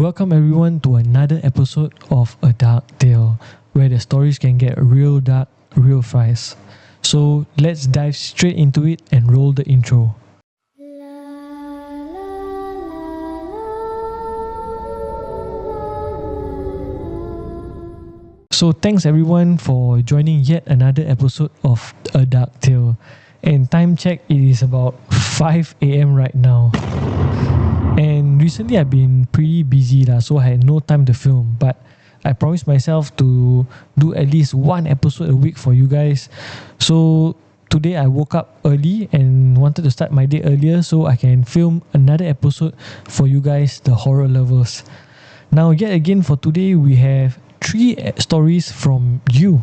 Welcome everyone to another episode of A Dark Tale, where the stories can get real dark, real fast. So let's dive straight into it and roll the intro. So thanks everyone for joining yet another episode of A Dark Tale. And time check, it is about 5 a.m. right now. And recently I've been pretty busy so I had no time to film. But I promised myself to do at least one episode a week for you guys. So today I woke up early and wanted to start my day earlier so I can film another episode for you guys, the horror lovers. Now yet again for today we have 3 stories from you.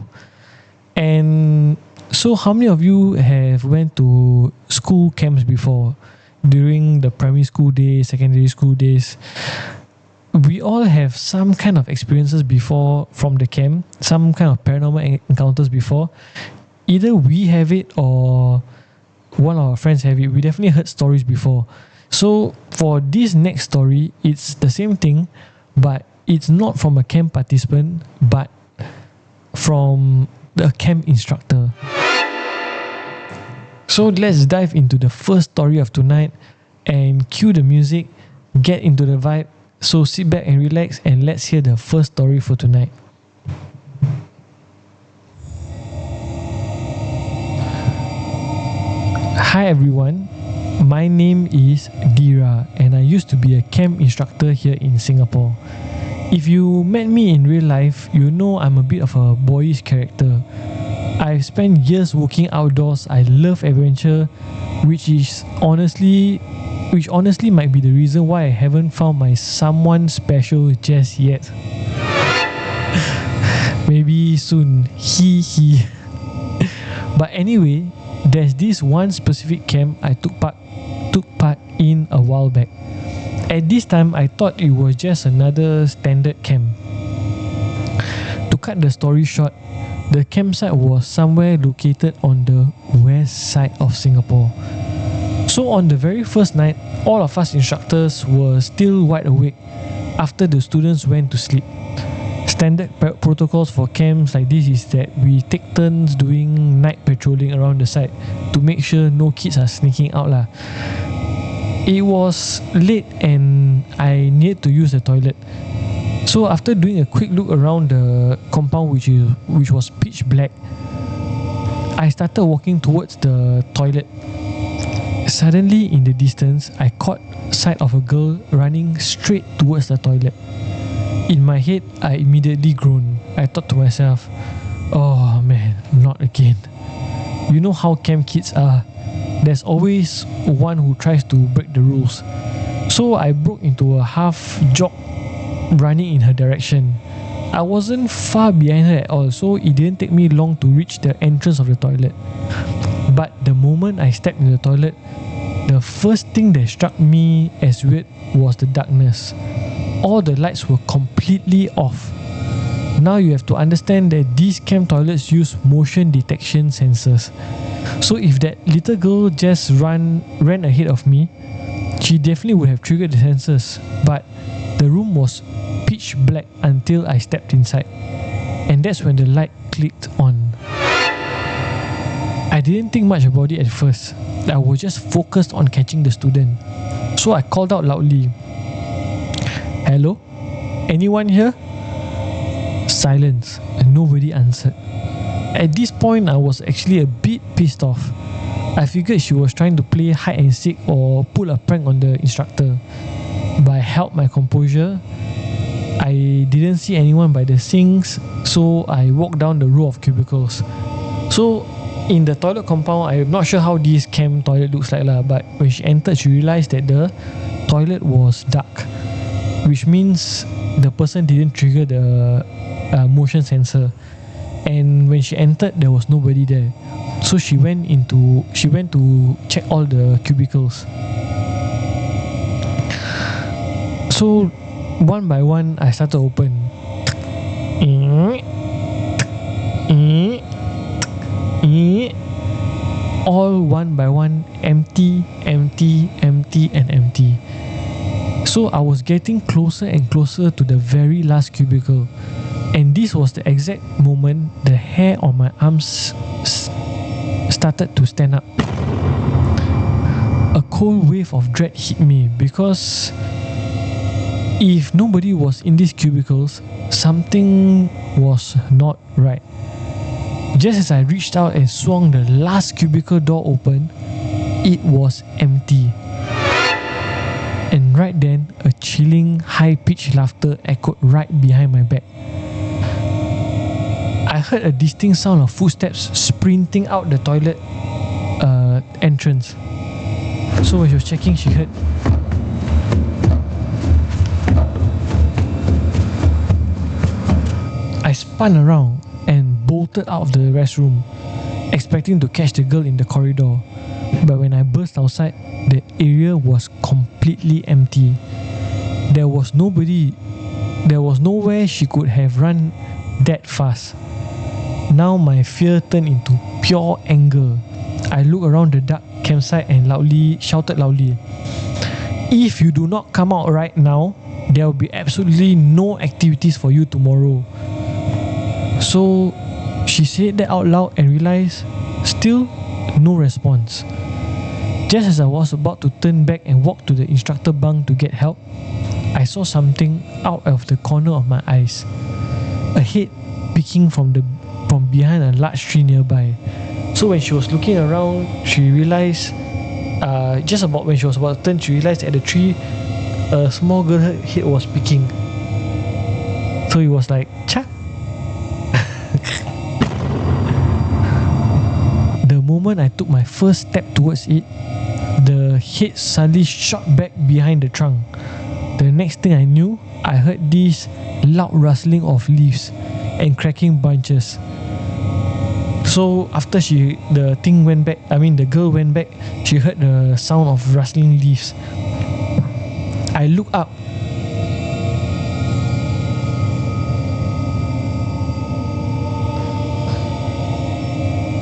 And so how many of you have went to school camps before? During the primary school days, secondary school days, we all have some kind of experiences before from the camp, some kind of paranormal encounters before. Either we have it or one of our friends have it. We definitely heard stories before. So for this next story, it's the same thing, but it's not from a camp participant, but from the camp instructor. So let's dive into the first story of tonight and cue the music, get into the vibe. So sit back and relax and let's hear the first story for tonight. Hi everyone, my name is Dira and I used to be a camp instructor here in Singapore. If you met me in real life, you know I'm a bit of a boyish character. I've spent years working outdoors. I love adventure, which honestly might be the reason why I haven't found my someone special just yet. Maybe soon. He. But anyway, there's this one specific camp I took part in a while back. At this time, I thought it was just another standard camp. To cut the story short, the campsite was somewhere located on the west side of Singapore. So on the very first night, all of us instructors were still wide awake after the students went to sleep. Standard protocols for camps like this is that we take turns doing night patrolling around the site to make sure no kids are sneaking out . It was late and I needed to use the toilet. So after doing a quick look around the compound which was pitch black, I started walking towards the toilet. Suddenly in the distance, I caught sight of a girl running straight towards the toilet. In my head, I immediately groaned. I thought to myself, oh man, not again. You know how camp kids are. There's always one who tries to break the rules. So I broke into a half jog running in her direction. I wasn't far behind her at all, so it didn't take me long to reach the entrance of the toilet. But the moment I stepped into the toilet, the first thing that struck me as weird was the darkness. All the lights were completely off. Now you have to understand that these camp toilets use motion detection sensors. So if that little girl just ran ahead of me, she definitely would have triggered the sensors. But the room was pitch black until I stepped inside, and that's when the light clicked on. I didn't think much about it at first. I was just focused on catching the student. So I called out loudly, "Hello? Anyone here?" Silence, and nobody answered. At this point, I was actually a bit pissed off. I figured she was trying to play hide and seek or pull a prank on the instructor. But I held my composure. I didn't see anyone by the sinks, so I walked down the row of cubicles. So in the toilet compound, I'm not sure how this camp toilet looks like but when she entered, she realized that the toilet was dark, which means the person didn't trigger the motion sensor. And when she entered, there was nobody there. So she went to check all the cubicles. So one by one, I started to open. All one by one, empty, and empty. So I was getting closer and closer to the very last cubicle, and this was the exact moment the hair on my arms started to stand up. A cold wave of dread hit me because if nobody was in these cubicles, something was not right. Just as I reached out and swung the last cubicle door open, it was empty. And right then, a chilling, high-pitched laughter echoed right behind my back. I heard a distinct sound of footsteps sprinting out the toilet entrance. So when she was checking, she heard. I spun around and bolted out of the restroom, expecting to catch the girl in the corridor. But when I burst outside, the area was completely empty. There was nobody. There was nowhere she could have run that fast. Now my fear turned into pure anger. I looked around the dark campsite and shouted loudly, "If you do not come out right now, there will be absolutely no activities for you tomorrow." So she said that out loud and realized still no response. Just as I was about to turn back and walk to the instructor bunk to get help, I saw something out of the corner of my eyes. A head peeking from behind a large tree nearby. So when she was looking around, she realized, just about when she was about to turn, she realized at the tree, a small girl head was peeking. So it was like, cha. The moment I took my first step towards it, the head suddenly shot back behind the trunk. The next thing I knew, I heard this loud rustling of leaves and cracking branches. So after the girl went back, she heard the sound of rustling leaves. I looked up.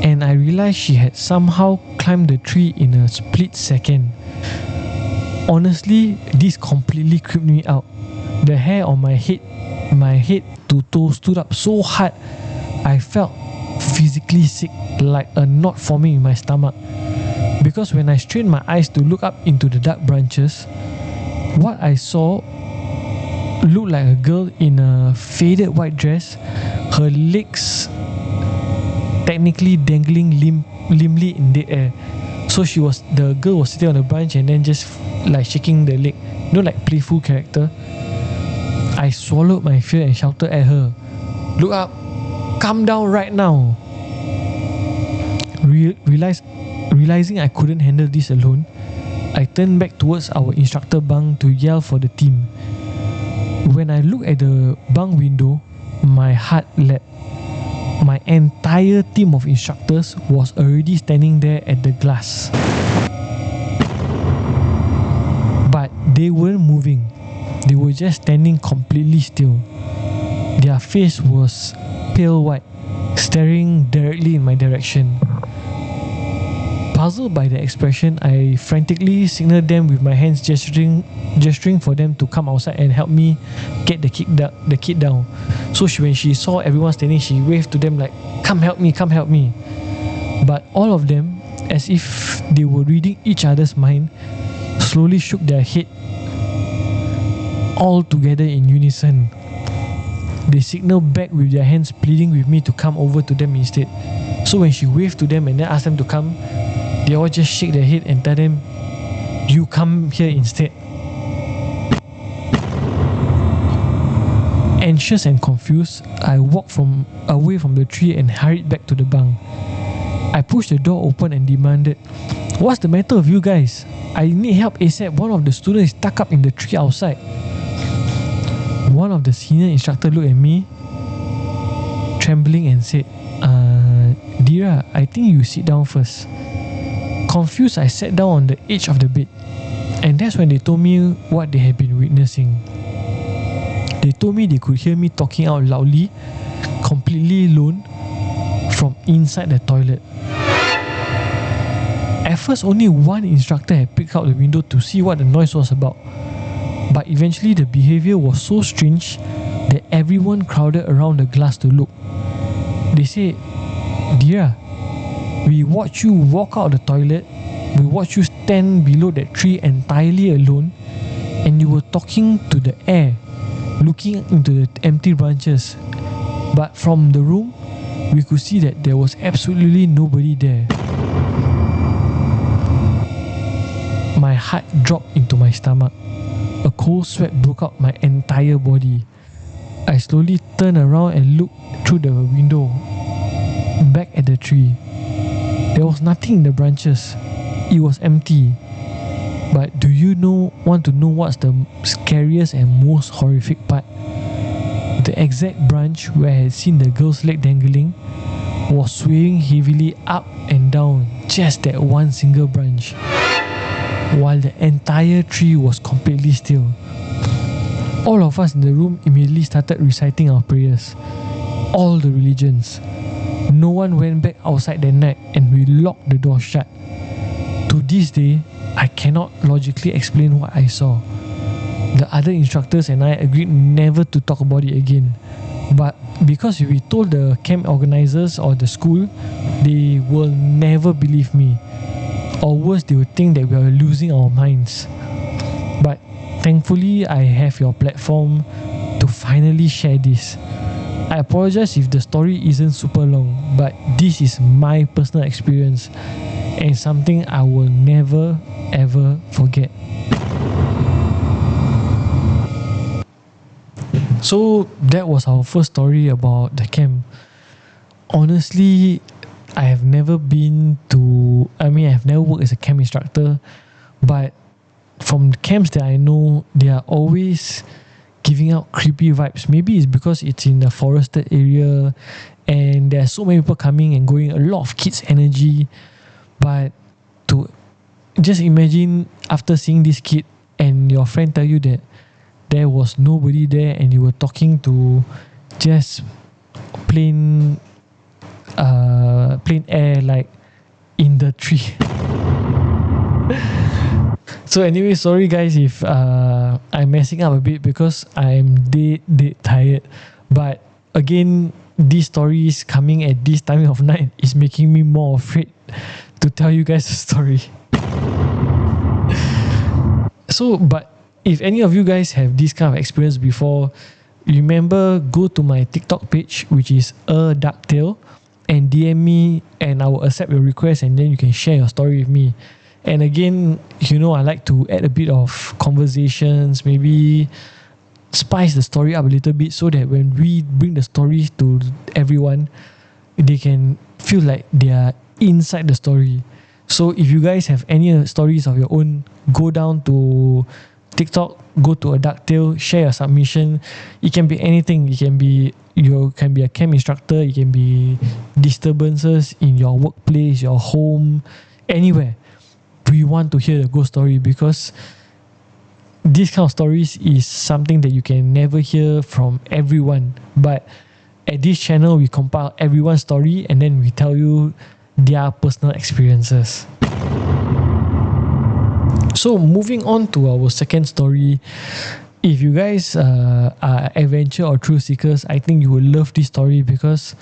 And I realized she had somehow climbed the tree in a split second. Honestly, this completely creeped me out. The hair on my head to toe stood up so hard, I felt physically sick, like a knot forming in my stomach. Because when I strained my eyes to look up into the dark branches, what I saw looked like a girl in a faded white dress, her legs technically dangling limply in the air. So the girl was sitting on a branch and then just like shaking the leg, like playful character. I swallowed my fear and shouted at her, "Look up! Come down right now!" Realizing I couldn't handle this alone, I turned back towards our instructor bunk to yell for the team. When I looked at the bunk window, my heart leapt. My entire team of instructors was already standing there at the glass. But they weren't moving. They were just standing completely still. Their face was pale white, staring directly in my direction. Puzzled by the expression, I frantically signaled them with my hands, gesturing for them to come outside and help me get the kid down. So when she saw everyone standing, she waved to them like, come help me. But all of them, as if they were reading each other's mind, slowly shook their head, all together in unison. They signaled back with their hands, pleading with me to come over to them instead. So when she waved to them and then asked them to come, they all just shake their head and tell them, "You come here instead." Anxious and confused, I walked away from the tree and hurried back to the bunk. I pushed the door open and demanded, "What's the matter with you guys? I need help ASAP. One of the students is stuck up in the tree outside." One of the senior instructors looked at me, trembling, and said, "Dira, I think you sit down first." Confused, I sat down on the edge of the bed, and that's when they told me what they had been witnessing. They told me they could hear me talking out loudly, completely alone, from inside the toilet. At first, only one instructor had peeked out the window to see what the noise was about. But eventually the behavior was so strange that everyone crowded around the glass to look. They said, "Dear, we watched you walk out the toilet, we watched you stand below that tree entirely alone, and you were talking to the air, looking into the empty branches. But from the room, we could see that there was absolutely nobody there." My heart dropped into my stomach. A cold sweat broke out my entire body. I slowly turned around and looked through the window, back at the tree. There was nothing in the branches. It was empty. But do you want to know what's the scariest and most horrific part? The exact branch where I had seen the girl's leg dangling was swaying heavily up and down, just that one single branch, while the entire tree was completely still. All of us in the room immediately started reciting our prayers, all the religions. No one went back outside that night, and we locked the door shut. To this day, I cannot logically explain what I saw. The other instructors and I agreed never to talk about it again. But because if we told the camp organizers or the school, they will never believe me. Or worse, they would think that we are losing our minds. But thankfully, I have your platform to finally share this. I apologize if the story isn't super long, but this is my personal experience and something I will never ever forget. So that was our first story about the camp. Honestly, I have never worked as a camp instructor, but from the camps that I know, they are always giving out creepy vibes. Maybe it's because it's in a forested area and there are so many people coming and going, a lot of kids' energy. But to just imagine after seeing this kid and your friend tell you that there was nobody there and you were talking to just plain air, like in the tree. So anyway, sorry guys if I'm messing up a bit because I'm dead tired. But again, these stories coming at this time of night is making me more afraid to tell you guys the story. So, but if any of you guys have this kind of experience before, remember, go to my TikTok page, which is a dark tale, and DM me and I will accept your request, and then you can share your story with me. And again, I like to add a bit of conversations, maybe spice the story up a little bit so that when we bring the stories to everyone, they can feel like they are inside the story. So if you guys have any stories of your own, go down to TikTok, go to a dark tale, share your submission. It can be anything. It can be you can be a camp instructor, it can be disturbances in your workplace, your home, anywhere. We want to hear the ghost story because this kind of stories is something that you can never hear from everyone. But at this channel, we compile everyone's story and then we tell you their personal experiences. So moving on to our second story. If you guys are adventure or thrill seekers, I think you will love this story because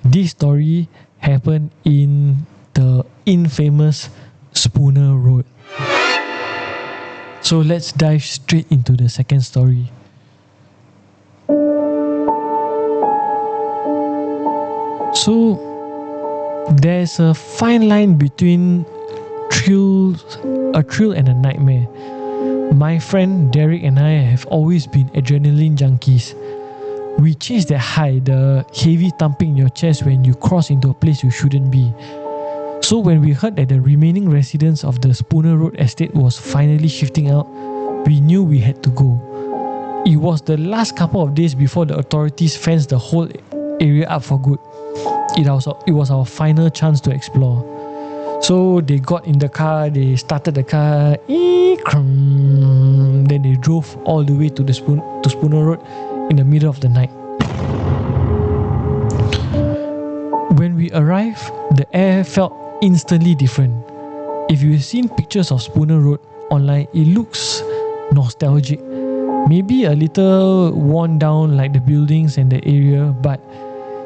this story happened in the infamous Spooner Road. So let's dive straight into the second story. So there's a fine line between a thrill and a nightmare. My friend Derek and I have always been adrenaline junkies. We chase that high, the heavy thumping in your chest when you cross into a place you shouldn't be. So when we heard that the remaining residents of the Spooner Road estate was finally shifting out, we knew we had to go. It was the last couple of days before the authorities fenced the whole area up for good. It was our final chance to explore. So they got in the car, they started the car, then they drove all the way to Spooner Road in the middle of the night. When we arrived, the air felt instantly different. If you've seen pictures of Spooner Road online, it looks nostalgic. Maybe a little worn down like the buildings and the area, but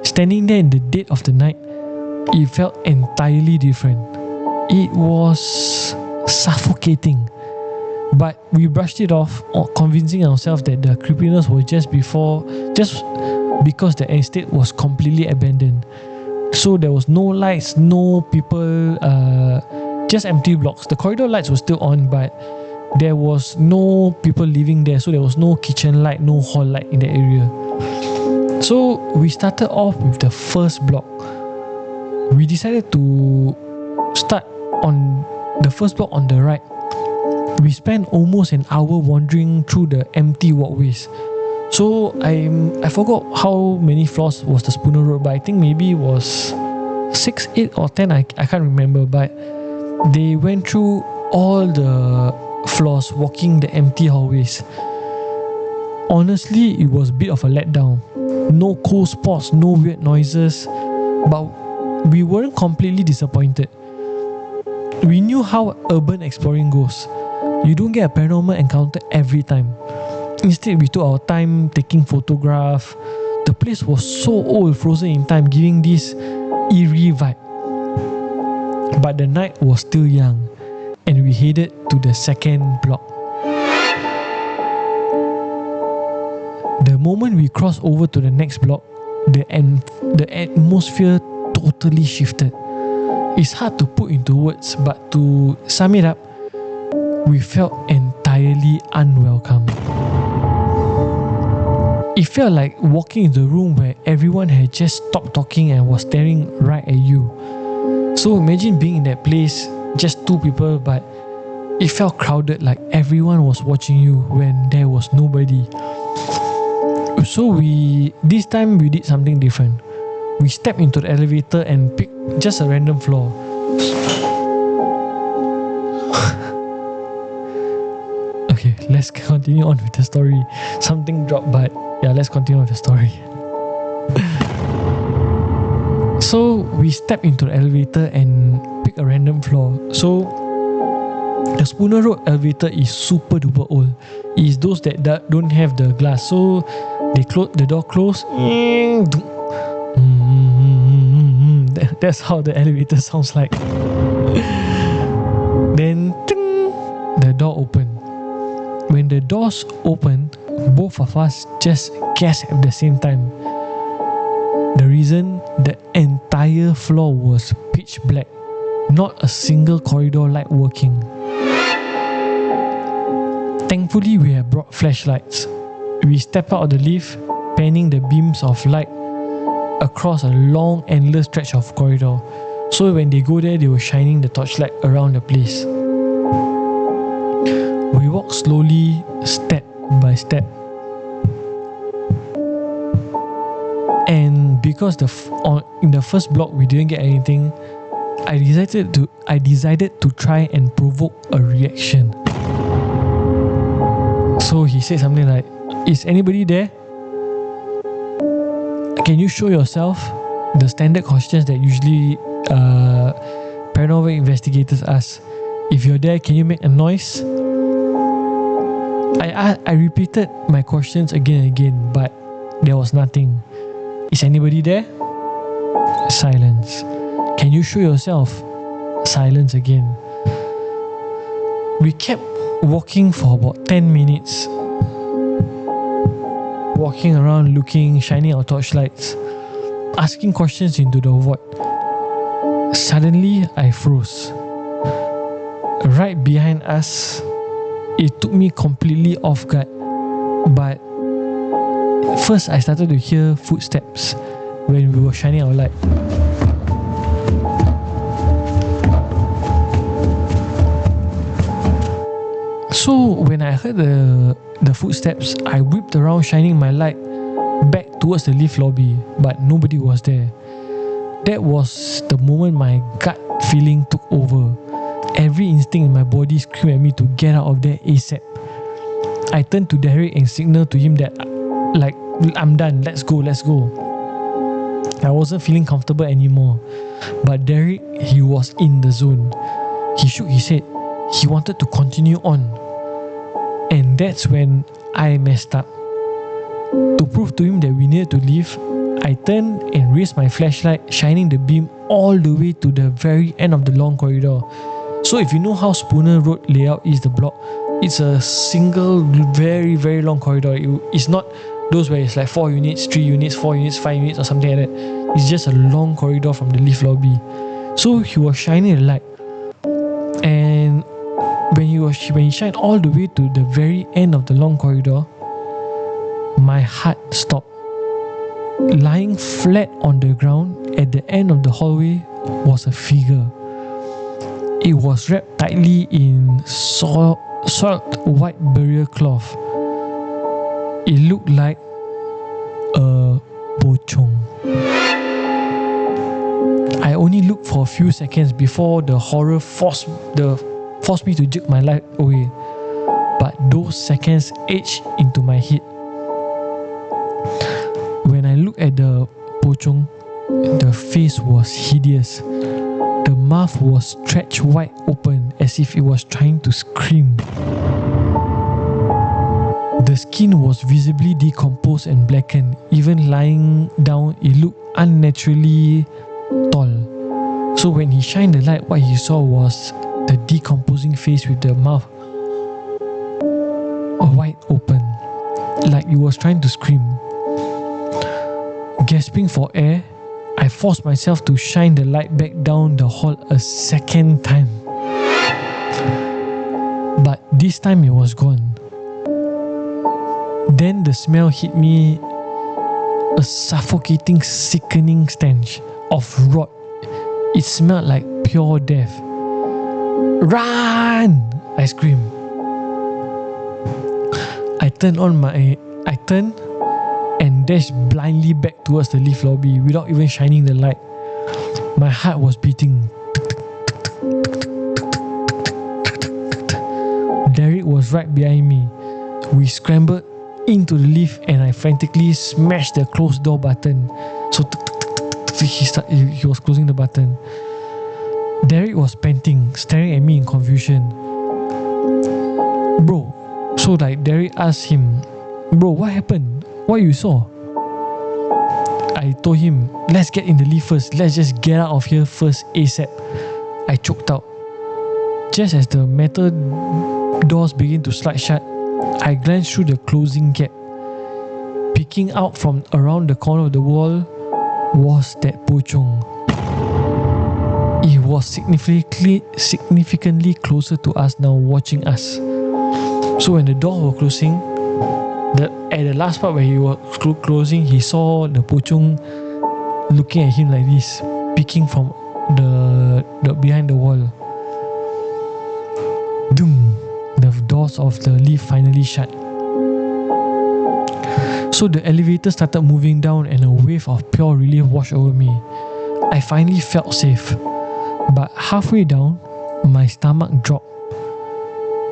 standing there in the dead of the night, it felt entirely different. It was suffocating. But we brushed it off, convincing ourselves that the creepiness was just because the estate was completely abandoned. So there was no lights, no people, just empty blocks. The corridor lights were still on, but there was no people living there. So there was no kitchen light, no hall light in the area. So we started off with the first block. We decided to start on the first block on the right. We spent almost an hour wandering through the empty walkways. So I forgot how many floors was the Spooner Road, but I think maybe it was 6, 8 or 10, I can't remember. But they went through all the floors, walking the empty hallways. Honestly, it was a bit of a letdown. No cool spots, no weird noises, but we weren't completely disappointed. We knew how urban exploring goes. You don't get a paranormal encounter every time. Instead, we took our time taking photographs. The place was so old, frozen in time, giving this eerie vibe. But the night was still young, and we headed to the second block. The moment we crossed over to the next block, the atmosphere totally shifted. It's hard to put into words, but to sum it up, we felt entirely unwelcome. It felt like walking into a room where everyone had just stopped talking and was staring right at you. So imagine being in that place, just 2 people, but it felt crowded, like everyone was watching you when there was nobody. So this time we did something different. We stepped into the elevator and picked just a random floor. Okay, let's continue on with the story. Something dropped, but yeah, let's continue with the story. So we stepped into the elevator and picked a random floor. So the Spooner Road elevator is super duper old. It's those that don't have the glass. So the door closed. That's how the elevator sounds like. Then the door opened. When the doors opened, both of us just gasped at the same time. The reason, the entire floor was pitch black. Not a single corridor light working. Thankfully, we had brought flashlights. We stepped out of the lift, panning the beams of light across a long, endless stretch of corridor. So when they go there, they were shining the torchlight around the place. We walked slowly, step by step. And because in the first block we didn't get anything, I decided to try and provoke a reaction. So he said something like, "Is anybody there? Can you show yourself?" The standard questions that usually paranormal investigators ask. If you're there, can you make a noise? I repeated my questions again and again, but there was nothing. Is anybody there? Silence. Can you show yourself? Silence again. We kept walking for about 10 minutes. Walking around, looking, shining our torchlights, asking questions into the void. Suddenly, I froze. Right behind us, it took me completely off guard. But first, I started to hear footsteps when we were shining our light. So when I heard the footsteps, I whipped around, shining my light back towards the lift lobby, but nobody was there. That was the moment my gut feeling took over. Every instinct in my body screamed at me to get out of there ASAP. I turned to Derek and signaled to him that, like, I'm done, let's go. I wasn't feeling comfortable anymore. But Derek, he was in the zone. He shook his head. He wanted to continue on. And that's when I messed up. To prove to him that we needed to leave, I turned and raised my flashlight, shining the beam all the way to the very end of the long corridor. So if you know how Spooner Road layout is, the block, it's a single very very long corridor. It's not those where it's like 4 units, 3 units, 4 units, 5 units or something like that. It's just a long corridor from the lift lobby. So he was shining a light, and when he shined all the way to the very end of the long corridor, my heart stopped. Lying flat on the ground at the end of the hallway was a figure. It was wrapped tightly in soiled white burial cloth. It looked like a pocong. I only looked for a few seconds before the horror forced me to jerk my light away. But those seconds etched into my head. When I looked at the pocong, the face was hideous. The mouth was stretched wide open as if it was trying to scream. The skin was visibly decomposed and blackened. Even lying down, it looked unnaturally tall. So when he shined the light, what he saw was the decomposing face with the mouth wide open, like it was trying to scream. Gasping for air, I forced myself to shine the light back down the hall a second time. But this time it was gone. Then the smell hit me, a suffocating, sickening stench of rot. It smelled like pure death. "Run!" I screamed. I turned and dashed blindly back towards the lift lobby without even shining the light. My heart was beating. Derek was right behind me. We scrambled into the lift and I frantically smashed the closed door button. So he was closing the button. Derek was panting, staring at me in confusion. "Bro," so like Derek asked him, "Bro, what happened? What you saw?" I told him, "Let's get in the lift first. Let's just get out of here first ASAP." I choked out. Just as the metal doors began to slide shut, I glanced through the closing gap. Peeking out from around the corner of the wall was that pocong. It was significantly closer to us now, watching us. So when the door was closing, at the last part where he was closing, he saw the pocong looking at him like this, peeking from the behind the wall. Doom! The doors of the lift finally shut. So the elevator started moving down and a wave of pure relief washed over me. I finally felt safe. But halfway down, my stomach dropped.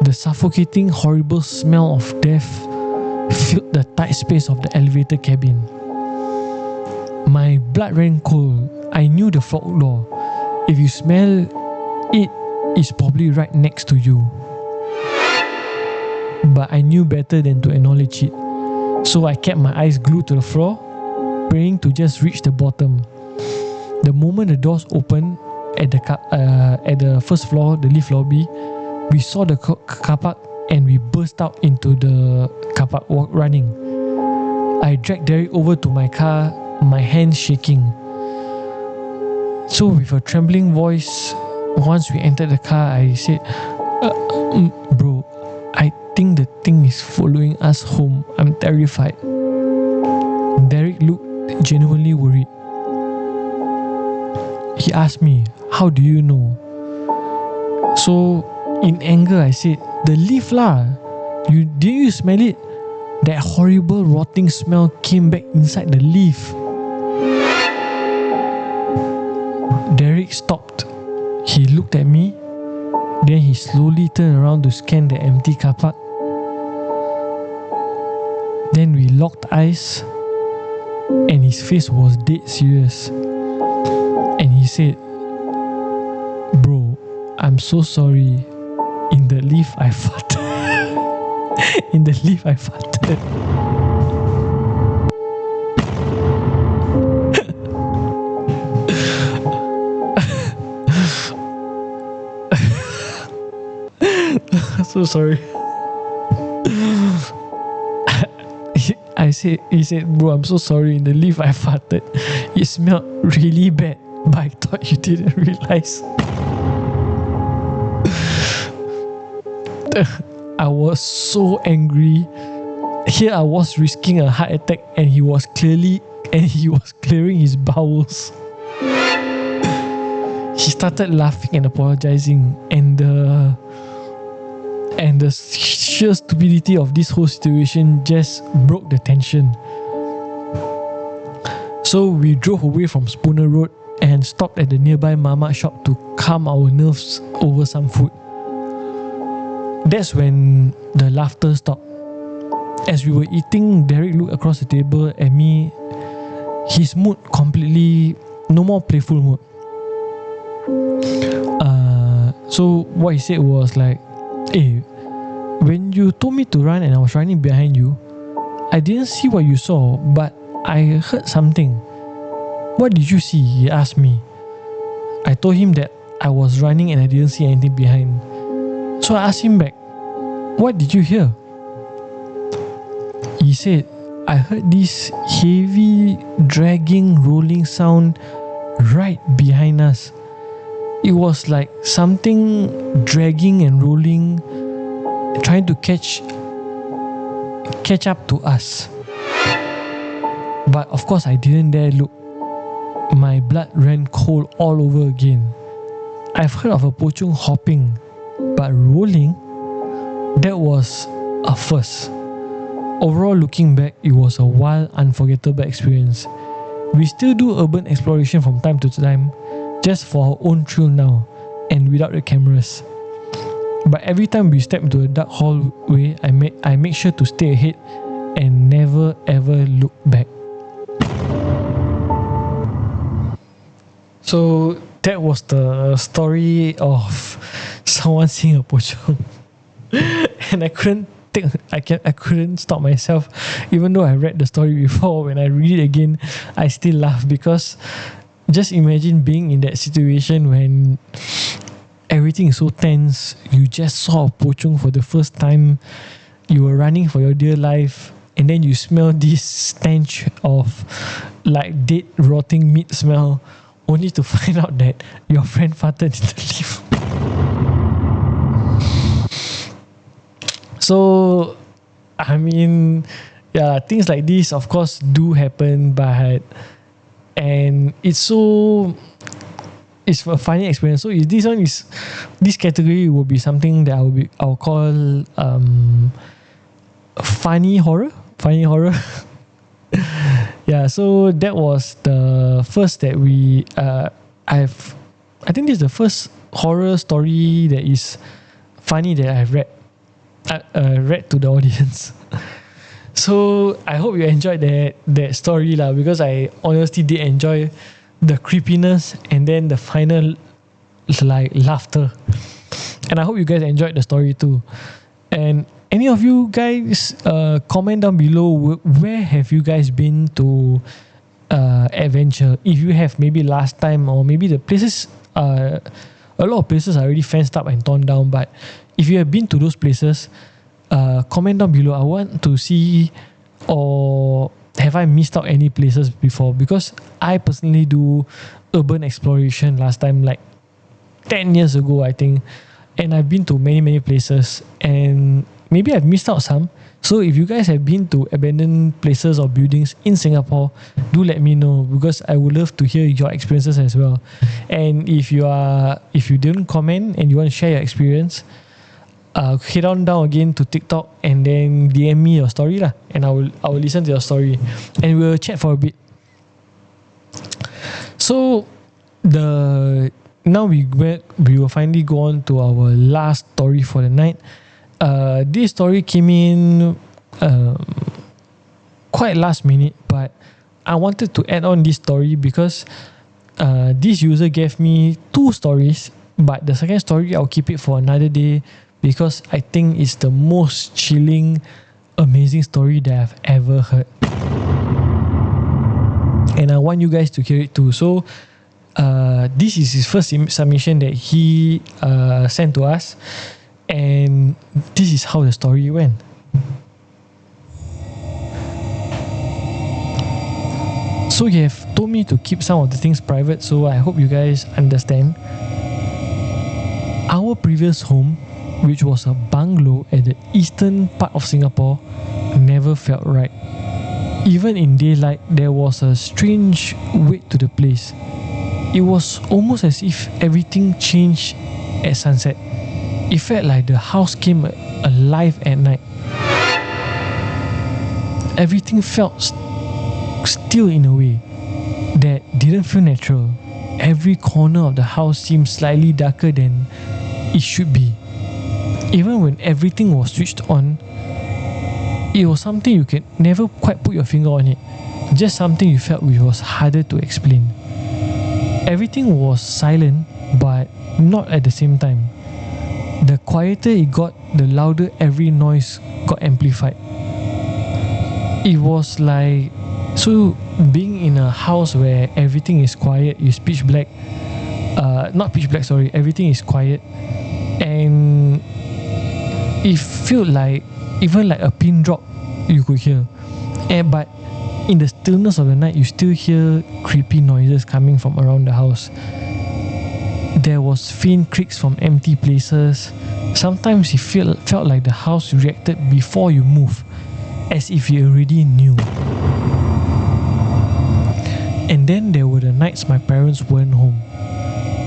The suffocating, horrible smell of death filled the tight space of the elevator cabin. My blood ran cold. I knew the folklore. If you smell it, it's probably right next to you. But I knew better than to acknowledge it. So I kept my eyes glued to the floor, praying to just reach the bottom. The moment the doors opened at the first floor, the lift lobby, we saw the car park and we burst out into the car park running. I dragged Derek over to my car, my hands shaking. So with a trembling voice, once we entered the car, I said, "Bro, I think the thing is following us home. I'm terrified." Derek looked genuinely worried. He asked me, "How do you know?" So in anger I said, "The leaf lah. Didn't you smell it? That horrible rotting smell came back inside the leaf." Derek stopped. He looked at me. Then he slowly turned around to scan the empty car park. Then we locked eyes and his face was dead serious. And he said, "Bro, I'm so sorry. In the lift I farted." In the lift, I farted. So sorry. He said, bro, I'm so sorry. In the lift, I farted. It smelled really bad, but I thought you didn't realize. I was so angry. Here I was risking a heart attack, and he was clearing his bowels. He started laughing and apologizing, and the sheer stupidity of this whole situation just broke the tension. So we drove away from Spooner Road and stopped at the nearby mama shop to calm our nerves over some food. That's when the laughter stopped. As we were eating, Derek looked across the table at me. His mood completely, no more playful mood. So what he said was like, hey, when you told me to run and I was running behind you, I didn't see what you saw, but I heard something. What did you see? He asked me. I told him that I was running and I didn't see anything behind. So I asked him back, what did you hear? He said, I heard this heavy, dragging, rolling sound right behind us. It was like something dragging and rolling, trying to catch up to us. But of course I didn't dare look. My blood ran cold all over again. I've heard of a pocong hopping, but rolling, that was a first. Overall, looking back, it was a wild, unforgettable experience. We still do urban exploration from time to time, just for our own thrill now, and without the cameras. But every time we step into a dark hallway, I make sure to stay ahead and never ever look back. So that was the story of someone seeing a pocong. And I couldn't stop myself. Even though I read the story before, when I read it again, I still laugh, because just imagine being in that situation when everything is so tense. You just saw a pocong for the first time. You were running for your dear life, and then you smell this stench of like dead rotting meat smell, only to find out that your friend farted in the lift. So, I mean, yeah, things like this of course do happen, but it's a funny experience. So this category will be something that I'll call funny horror. Yeah, so that was the first that I think this is the first horror story that is funny that I've read to the audience. So I hope you enjoyed that story lah, because I honestly did enjoy the creepiness and then the final like laughter. And I hope you guys enjoyed the story too. And any of you guys comment down below, where have you guys been to adventure? If you have, maybe last time, or maybe the places, a lot of places are already fenced up and torn down, but if you have been to those places, comment down below. I want to see, or have I missed out any places before? Because I personally do urban exploration last time, like 10 years ago I think, and I've been to many places, and maybe I've missed out some. So if you guys have been to abandoned places or buildings in Singapore, do let me know, because I would love to hear your experiences as well. And if you didn't comment and you want to share your experience, head on down again to TikTok and then DM me your story lah, and I will listen to your story and we'll chat for a bit. So now we will finally go on to our last story for the night. This story came in quite last minute, but I wanted to add on this story because this user gave me 2 stories, but the second story I'll keep it for another day, because I think it's the most chilling, amazing story that I've ever heard. And I want you guys to hear it too. So, this is his first submission that he sent to us, and this is how the story went. So you have told me to keep some of the things private, so I hope you guys understand. Our previous home, which was a bungalow at the eastern part of Singapore, never felt right. Even in daylight, there was a strange weight to the place. It was almost as if everything changed at sunset. It felt like the house came alive at night. Everything felt still in a way that didn't feel natural. Every corner of the house seemed slightly darker than it should be. Even when everything was switched on, it was something you could never quite put your finger on it. Just something you felt which was harder to explain. Everything was silent, but not at the same time. The quieter it got, the louder every noise got amplified. It was like, so being in a house where everything is quiet, it's pitch black, everything is quiet, and it felt like, even like a pin drop you could hear. But in the stillness of the night, you still hear creepy noises coming from around the house. There was faint creaks from empty places. Sometimes it felt like the house reacted before you move, as if you already knew. And then there were the nights my parents weren't home.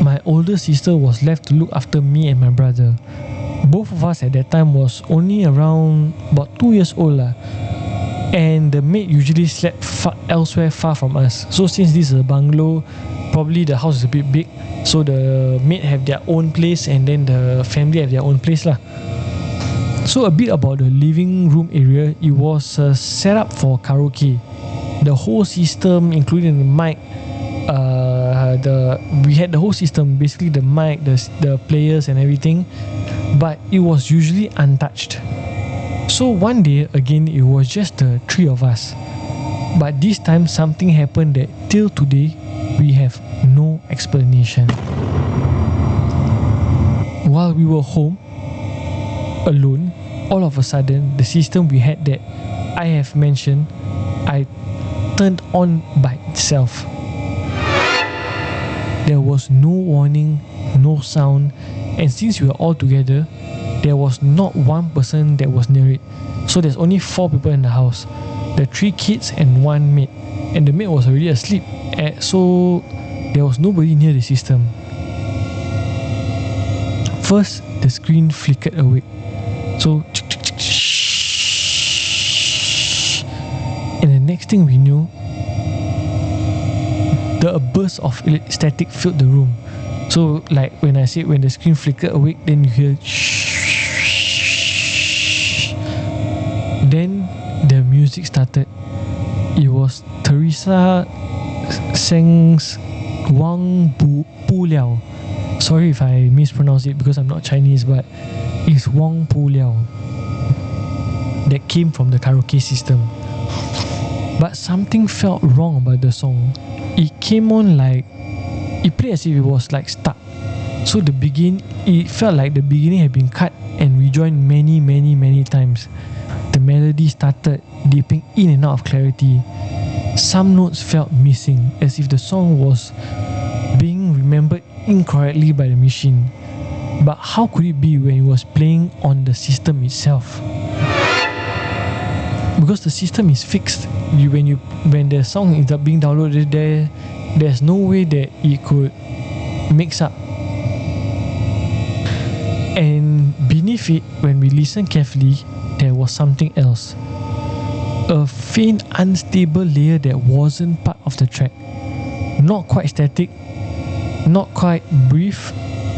My older sister was left to look after me and my brother. Both of us at that time was only around about 2 years old lah. And the maid usually slept elsewhere far from us. So since this is a bungalow, probably the house is a bit big, so the maid have their own place and then the family have their own place lah. So a bit about the living room area, it was set up for karaoke. The whole system, including the mic, we had the whole system, basically the mic, the players and everything, but it was usually untouched. So one day, again, it was just the three of us. But this time something happened that till today we have no explanation. While we were home, alone, all of a sudden the system we had that I have mentioned, I turned on by itself. There was no warning, no sound, and since we were all together, there was not one person that was near it. So there's only 4 people in the house, the 3 kids and 1 maid, and the maid was already asleep, so there was nobody near the system. First, the screen flickered awake. So, and the next thing we knew, a burst of static filled the room. So, like when I said, when the screen flickered awake, then you hear shh. Then the music started. It was Teresa Seng's Wang Pu Liao. Sorry if I mispronounce it because I'm not Chinese, but it's Wang Pu Liao that came from the karaoke system. But something felt wrong about the song. It came on like, it played as if it was like stuck. So it felt like the beginning had been cut and rejoined many times. The melody started dipping in and out of clarity. Some notes felt missing, as if the song was being remembered incorrectly by the machine. But how could it be when it was playing on the system itself? Because the system is fixed. When the song is being downloaded, there's no way that it could mix up. And beneath it, when we listened carefully, there was something else. A faint, unstable layer that wasn't part of the track. Not quite static, not quite brief,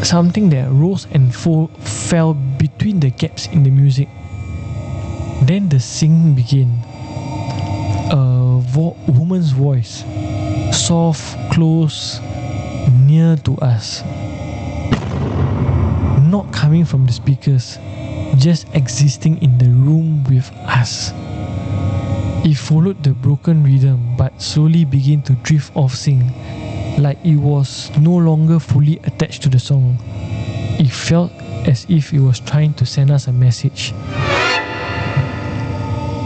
something that rose and fell between the gaps in the music. Then the singing began. A woman's voice, soft, close, near to us. Not not coming from the speakers, just existing in the room with us. It followed the broken rhythm but slowly began to drift off sync, like it was no longer fully attached to the song. It felt as if it was trying to send us a message.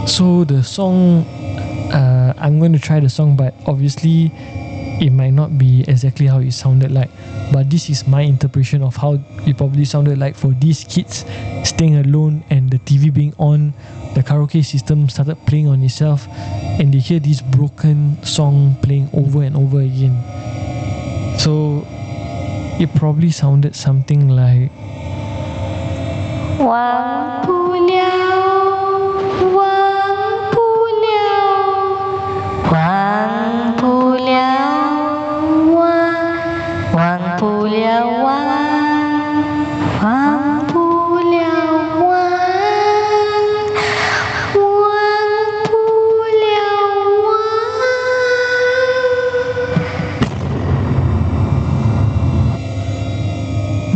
So the song, I'm going to try the song, but obviously it might not be exactly how it sounded like. But this is my interpretation of how it probably sounded like for these kids staying alone and the TV being on, the karaoke system started playing on itself, and they hear this broken song playing over and over again. So it probably sounded something like 忘不了，忘不了，忘不了，忘不了，忘不了，忘不了。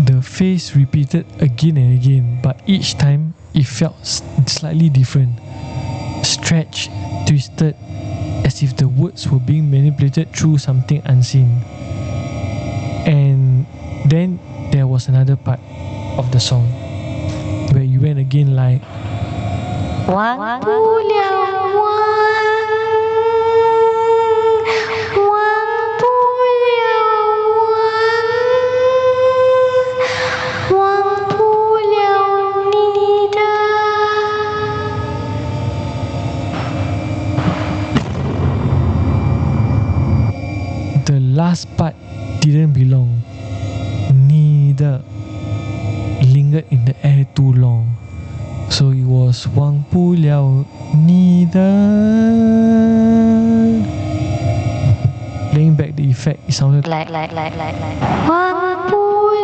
The phrase repeated again and again, but each time it felt slightly different, stretched, twisted, as if the words were being manipulated through something unseen. And then there was another part of the song where you went again like 忘不了，忘不了，忘不了你的。the last part didn't belong. Neither lingered in the air too long. So it was 忘不了你的. Playing back the effect, it sounded like 忘不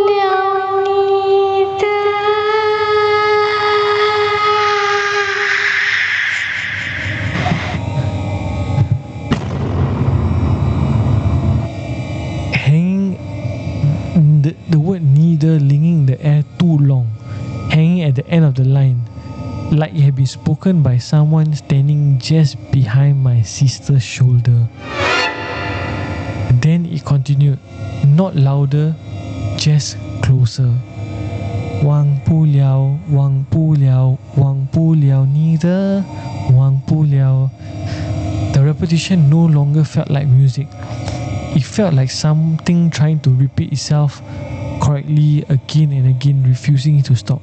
了你的。hanging, the word neither lingering in the air too long, hanging at the end of the line, like it had been spoken by someone standing just behind my sister's shoulder. Then it continued, not louder, just closer. 忘不了，忘不了，忘不了你的，忘不了. The repetition no longer felt like music. It felt like something trying to repeat itself correctly again and again, refusing to stop.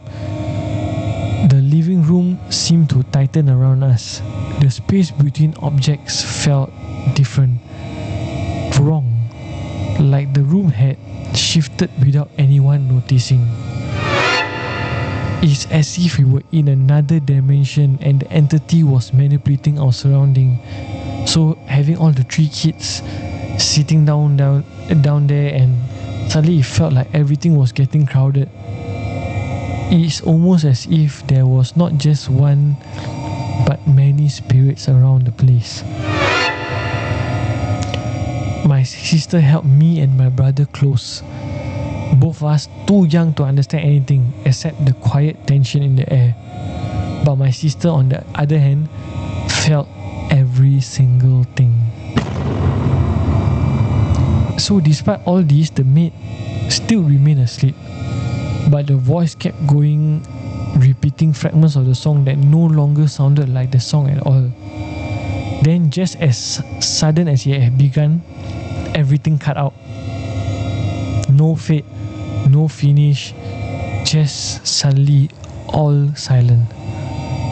The living room seemed to tighten around us. The space between objects felt different, wrong, like the room had shifted without anyone noticing. It's as if we were in another dimension and the entity was manipulating our surrounding. So having all the three kids sitting down there, and suddenly it felt like everything was getting crowded. It's almost as if there was not just one but many spirits around the place. My sister held me and my brother close. Both of us too young to understand anything except the quiet tension in the air. But my sister, on the other hand, felt every single thing. So despite all this, the maid still remained asleep. But the voice kept going, repeating fragments of the song that no longer sounded like the song at all. Then just as sudden as it had begun, everything cut out. No fade, no finish, just suddenly all silent.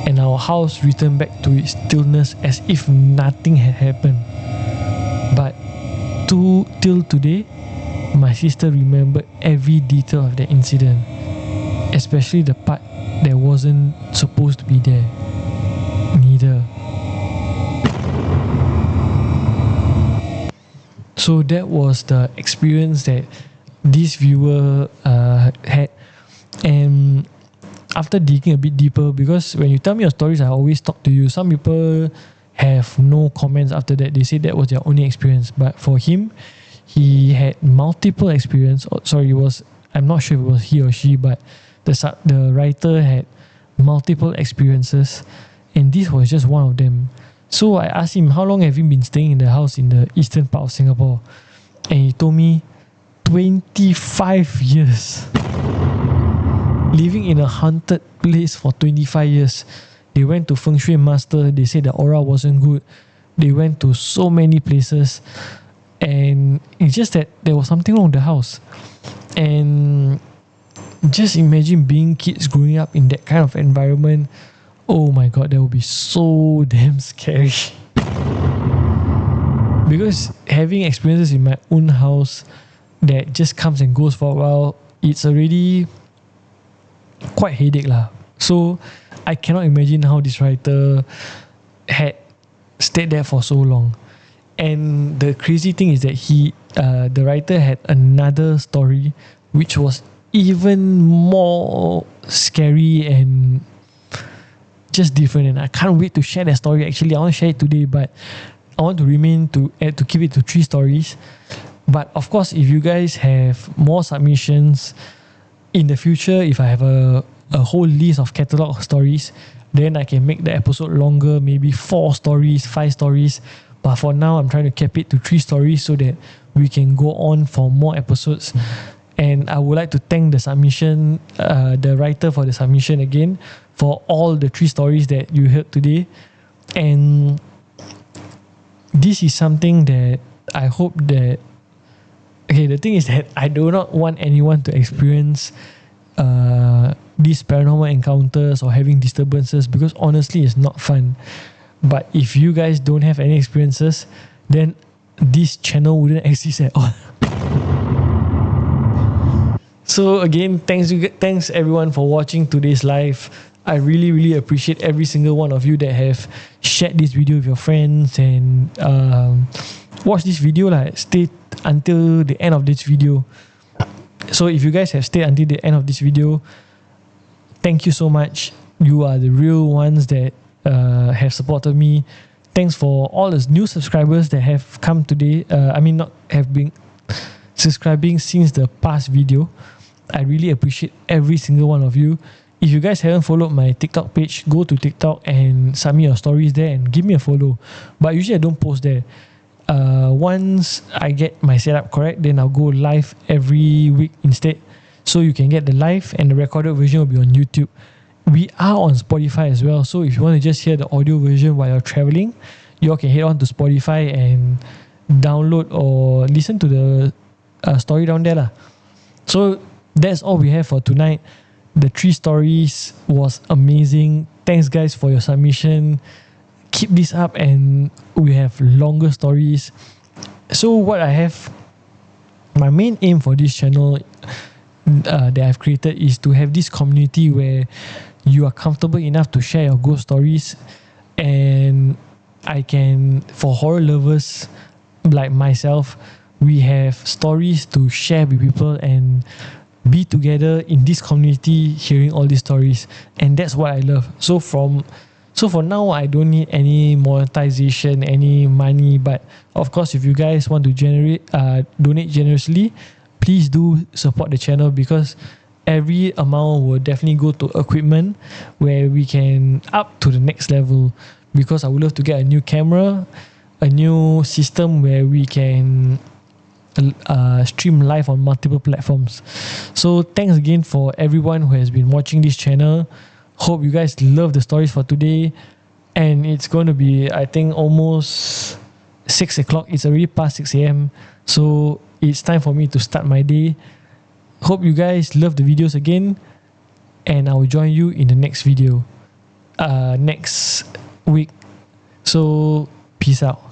And our house returned back to its stillness as if nothing had happened. But till today, my sister remembered every detail of the incident, especially the part that wasn't supposed to be there. Neither. So that was the experience that this viewer had. And after digging a bit deeper, because when you tell me your stories, I always talk to you. Some people have no comments after that. They say that was their only experience. But for him, he had multiple experience. I'm not sure if it was he or she, but the writer had multiple experiences, and this was just one of them. So I asked him, how long have you been staying in the house in the eastern part of Singapore? And he told me 25 years. Living in a haunted place for 25 years. They went to Feng Shui master. They said the aura wasn't good. They went to so many places. And it's just that there was something wrong with the house. And just imagine being kids growing up in that kind of environment. Oh my god, that would be so damn scary. Because having experiences in my own house that just comes and goes for a while, it's already quite headache lah. So I cannot imagine how this writer had stayed there for so long. And the crazy thing is that the writer had another story which was even more scary and just different. And I can't wait to share that story. Actually, I want to share it today, but I want to keep it to 3 stories. But of course, if you guys have more submissions in the future, if I have a whole list of catalog of stories, then I can make the episode longer, maybe 4 stories, 5 stories. But for now, I'm trying to cap it to 3 stories so that we can go on for more episodes. And I would like to thank the writer for the submission again for all the 3 stories that you heard today. And this is something that I hope that... Okay, the thing is that I do not want anyone to experience these paranormal encounters or having disturbances, because honestly, it's not fun. But if you guys don't have any experiences, then this channel wouldn't exist at all. So again, thanks everyone for watching today's live. I really appreciate every single one of you that have shared this video with your friends and watch this video. Stay until the end of this video. So if you guys have stayed until the end of this video, thank you so much. You are the real ones that have supported me. Thanks for all the new subscribers that have come today. Not have been subscribing since the past video. I really appreciate every single one of you. If you guys haven't followed my TikTok page, go to TikTok and submit your stories there and give me a follow. But usually I don't post there. Once I get my setup correct, then I'll go live every week instead. So you can get the live and the recorded version will be on YouTube. We are on Spotify as well. So if you want to just hear the audio version while you're traveling, you all can head on to Spotify and download or listen to the story down there lah. So that's all we have for tonight. The 3 stories was amazing. Thanks guys for your submission. Keep this up and we have longer stories. So what I have, my main aim for this channel that I've created is to have this community where you are comfortable enough to share your ghost stories, and I can, for horror lovers like myself, we have stories to share with people and be together in this community hearing all these stories. And that's what I love. So for now, I don't need any monetization, any money, but of course if you guys want to donate generously, please do support the channel, because every amount will definitely go to equipment where we can up to the next level. Because I would love to get a new camera, a new system where we can stream live on multiple platforms. So thanks again for everyone who has been watching this channel. Hope you guys love the stories for today. And it's going to be, I think, almost 6 o'clock. It's already past 6 a.m. So it's time for me to start my day. Hope you guys love the videos again, and I will join you in the next video next week. So peace out.